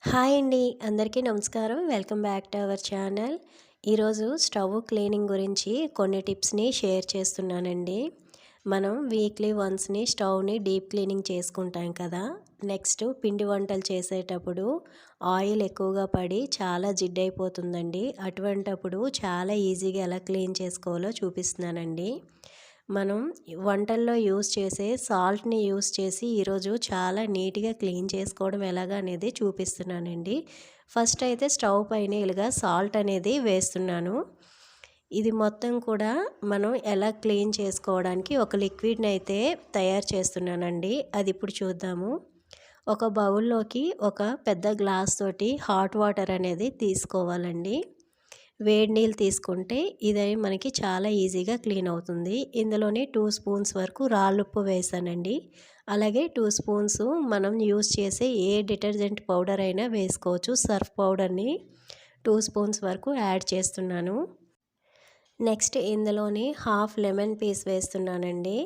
Hi అండి. అందరికీ నమస్కారం. Welcome back to our channel. ఈరోజు స్టవ్ క్లీనింగ్ గురించి కొన్ని టిప్స్‌ని షేర్ చేస్తున్నానండి. మనం వీక్లీ వన్స్‌ని స్టవ్‌ని డీప్ క్లీనింగ్ చేసుకుంటాం కదా! నెక్స్ట్ పిండి వంటలు చేసేటప్పుడు ఆయిల్ ఎక్కువగా పడి చాలా జిడ్డయిపోతుందండి. అటువంటప్పుడు చాలా ఈజీగా ఎలా క్లీన్ చేసుకోవాలో చూపిస్తున్నానండి. మనం వంటల్లో యూజ్ చేసే సాల్ట్‌ని యూజ్ చేసి ఈరోజు చాలా నీట్‌గా క్లీన్ చేసుకోవడం ఎలాగా అనేది చూపిస్తున్నానండి. ఫస్ట్ అయితే స్టవ్ పైన ఇలాగా సాల్ట్ అనేది వేస్తున్నాను. ఇది మొత్తం కూడా మనం ఎలా క్లీన్ చేసుకోవడానికి ఒక లిక్విడ్‌ని అయితే తయారు చేస్తున్నానండి. అది ఇప్పుడు చూద్దాము. ఒక బౌల్‌లోకి ఒక పెద్ద గ్లాస్ తోటి హాట్ వాటర్ అనేది తీసుకోవాలండి. వేడి నీళ్ళు తీసుకుంటే ఇది మనకి చాలా ఈజీగా క్లీన్ అవుతుంది. ఇందులోని 2 స్పూన్స్ వరకు రాళ్ళుప్పు వేసానండి. అలాగే 2 స్పూన్స్ మనం యూజ్ చేసే ఏ డిటర్జెంట్ పౌడర్ అయినా వేసుకోవచ్చు. సర్ఫ్ పౌడర్‌ని 2 స్పూన్స్ వరకు యాడ్ చేస్తున్నాను. నెక్స్ట్ ఇందులోని హాఫ్ లెమన్ పీస్ వేస్తున్నానండి.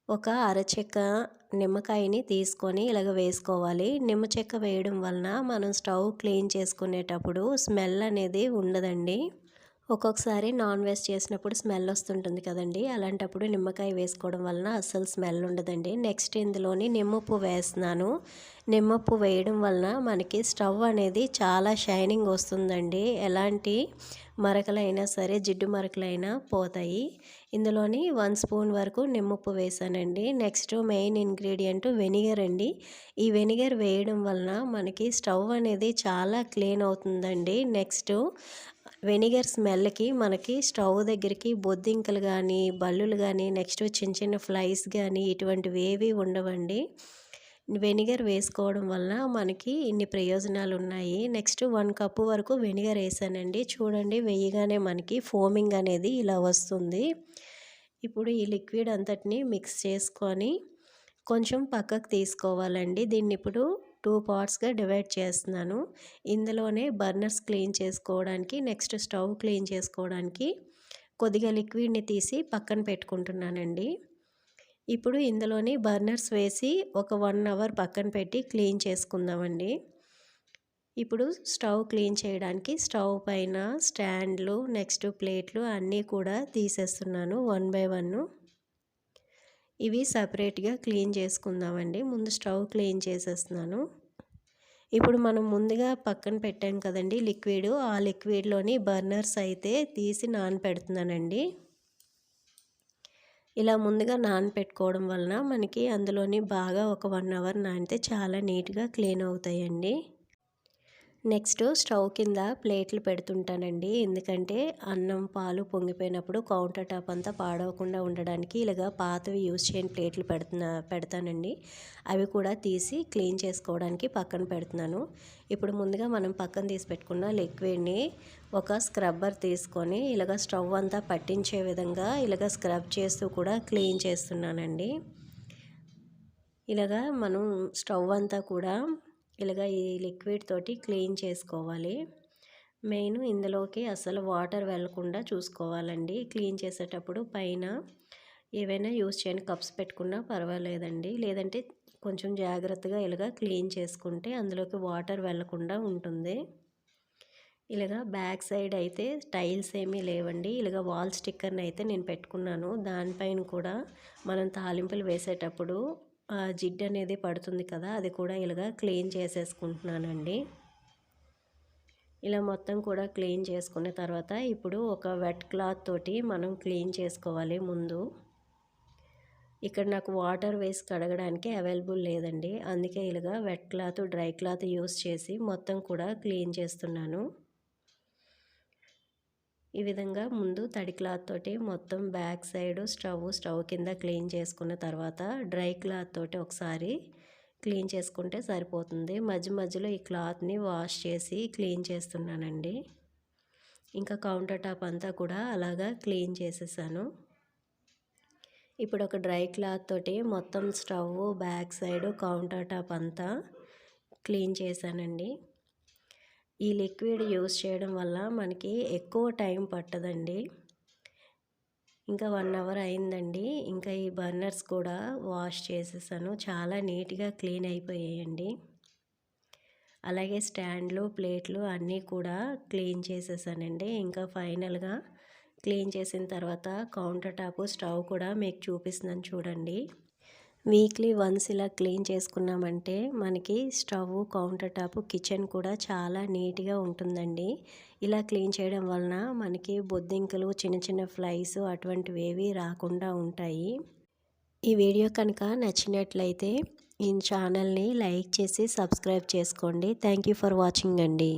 ఒక అరచెక్క నిమ్మకాయని తీసుకొని ఇలాగ వేసుకోవాలి. నిమ్మ చెక్క వేయడం వలన మనం స్టవ్ క్లీన్ చేసుకునేటప్పుడు స్మెల్ అనేది ఉండదండి. ఒక్కొక్కసారి నాన్ వెజ్ చేసినప్పుడు స్మెల్ వస్తుంటుంది కదండీ! అలాంటప్పుడు నిమ్మకాయ వేసుకోవడం వలన అస్సలు స్మెల్ ఉండదండి. నెక్స్ట్ ఇందులోని నిమ్మప్పు వేస్తున్నాను. నిమ్మప్పు వేయడం వలన మనకి స్టవ్ అనేది చాలా షైనింగ్ వస్తుందండి. ఎలాంటి మరకలైనా సరే, జిడ్డు మరకలైనా పోతాయి. ఇందులోని 1 స్పూన్ వరకు నిమ్మప్పు వేసానండి. నెక్స్ట్ మెయిన్ ఇంగ్రీడియంట్ వెనిగర్ అండి. ఈ వెనిగర్ వేయడం వలన మనకి స్టవ్ అనేది చాలా క్లీన్ అవుతుందండి. నెక్స్ట్ వెనిగర్ స్మెల్‌కి మనకి స్టవ్ దగ్గరికి బొద్దింకలు గానీ, బల్లులు గానీ, నెక్స్ట్ చిన్న చిన్న ఫ్లైస్ గానీ ఇటువంటివేవి ఉండవండి. వెనిగర్ వేసుకోవడం వలన మనకి ఇన్ని ప్రయోజనాలున్నాయి. నెక్స్ట్ 1 కప్పు వరకు వెనిగర్ ఏసానండి. చూడండి వేయగానే మనకి ఫోమింగ్ అనేది ఇలా వస్తుంది. ఇప్పుడు ఈ లిక్విడ్ అంతటిని మిక్స్ చేసుకొని కొంచెం పక్కకు తీసుకోవాలండి. దీన్నిప్పుడు 2 పార్ట్స్‌గా డివైడ్ చేస్తున్నాను. ఇందులోనే బర్నర్స్ క్లీన్ చేసుకోవడానికి, నెక్స్ట్ స్టవ్ క్లీన్ చేసుకోవడానికి కొద్దిగా లిక్విడ్‌ని తీసి పక్కన పెట్టుకుంటున్నానండి. ఇప్పుడు ఇందులోని బర్నర్స్ వేసి ఒక 1 అవర్ పక్కన పెట్టి క్లీన్ చేసుకుందామండి. ఇప్పుడు స్టవ్ క్లీన్ చేయడానికి స్టవ్ పైన స్టాండ్‌లు, నెక్స్ట్ ప్లేట్లు అన్నీ కూడా తీసేస్తున్నాను వన్ బై వన్. ఇవి సెపరేట్‌గా క్లీన్ చేసుకుందామండి. ముందు స్టవ్ క్లీన్ చేసేస్తున్నాను. ఇప్పుడు మనం ముందుగా పక్కన పెట్టాం కదండీ లిక్విడ్, ఆ లిక్విడ్‌లోని బర్నర్స్ అయితే తీసి నానపెడుతున్నానండి. ఇలా ముందుగా నానపెట్టుకోవడం వలన మనకి అందులోని బాగా ఒక 1 అవర్ నానితే చాలా నీట్‌గా క్లీన్ అవుతాయండి. నెక్స్ట్ స్టవ్ కింద ప్లేట్లు పెడుతుంటానండి. ఎందుకంటే అన్నం, పాలు పొంగిపోయినప్పుడు కౌంటర్ టాప్ అంతా పాడవకుండా ఉండడానికి ఇలాగా పాతవి యూజ్ చేయని ప్లేట్లు పెడతానండి. అవి కూడా తీసి క్లీన్ చేసుకోవడానికి పక్కన పెడుతున్నాను. ఇప్పుడు ముందుగా మనం పక్కన తీసి పెట్టుకున్న లిక్విడ్‌ని ఒక స్క్రబ్బర్ తీసుకొని ఇలాగ స్టవ్ అంతా పట్టించే విధంగా ఇలాగ స్క్రబ్ చేస్తూ కూడా క్లీన్ చేస్తున్నానండి. ఇలాగా మనం స్టవ్ అంతా కూడా ఇలాగ ఈ లిక్విడ్ తోటి క్లీన్ చేసుకోవాలి. మెయిన్ ఇందులోకి అసలు వాటర్ వెళ్ళకుండా చూసుకోవాలండి. క్లీన్ చేసేటప్పుడు పైన ఏవైనా యూజ్ చేయని కప్స్ పెట్టుకున్నా పర్వాలేదండి. లేదంటే కొంచెం జాగ్రత్తగా ఇలాగ క్లీన్ చేసుకుంటే అందులోకి వాటర్ వెళ్ళకుండా ఉంటుంది. ఇలాగ బ్యాక్ సైడ్ అయితే టైల్స్ ఏమీ లేవండి. ఇలాగ వాల్ స్టిక్కర్‌ని అయితే నేను పెట్టుకున్నాను. దానిపైన కూడా మనం తాలింపులు వేసేటప్పుడు జిడ్డు అనేది పడుతుంది కదా! అది కూడా ఇలాగ క్లీన్ చేసేసుకుంటున్నానండి. ఇలా మొత్తం కూడా క్లీన్ చేసుకున్న తర్వాత ఇప్పుడు ఒక వెట్ క్లాత్ తోటి మనం క్లీన్ చేసుకోవాలి ముందు. ఇక్కడ నాకు వాటర్ వేసి కడగడానికి అవైలబుల్ లేదండి. అందుకే ఇలాగ wet cloth, dry cloth use చేసి మొత్తం కూడా క్లీన్ చేస్తున్నాను. ఈ విధంగా ముందు తడి క్లాత్ తోటి మొత్తం బ్యాక్ సైడ్ స్టవ్ కింద క్లీన్ చేసుకున్న తర్వాత డ్రై క్లాత్ తోటి ఒకసారి క్లీన్ చేసుకుంటే సరిపోతుంది. మధ్య మధ్యలో ఈ క్లాత్ని వాష్ చేసి క్లీన్ చేస్తున్నానండి. ఇంకా కౌంటర్ టాప్ అంతా కూడా అలాగా క్లీన్ చేసేసాను. ఇప్పుడు ఒక డ్రై క్లాత్ తోటి మొత్తం stove back side counter top అంతా క్లీన్ చేశానండి. ఈ లిక్విడ్ యూజ్ చేయడం వల్ల మనకి ఎక్కువ టైం పట్టదండి. ఇంకా 1 అవర్ అయిందండి. ఇంకా ఈ బర్నర్స్ కూడా వాష్ చేసేసాను. చాలా నీట్‌గా క్లీన్ అయిపోయాయండి. అలాగే స్టాండ్లు, ప్లేట్లు అన్నీ కూడా క్లీన్ చేసేసానండి. ఇంకా ఫైనల్‌గా క్లీన్ చేసిన తర్వాత కౌంటర్ టాప్, స్టవ్ కూడా మీకు చూపిస్తున్నాను చూడండి. వీక్లీ వన్స్ ఇలా క్లీన్ చేసుకున్నామంటే మనకి స్టవ్, కౌంటర్ టాప్, కిచెన్ కూడా చాలా నీట్‌గా ఉంటుందండి. ఇలా క్లీన్ చేయడం వలన మనకి బొద్దింకలు, చిన్న చిన్న ఫ్లైస్ అటువంటివేవి రాకుండా ఉంటాయి. ఈ వీడియో కనుక నచ్చినట్లయితే ఈ ఛానల్ని లైక్ చేసి సబ్స్క్రైబ్ చేసుకోండి. థ్యాంక్ యూ ఫర్ వాచింగ్ అండి.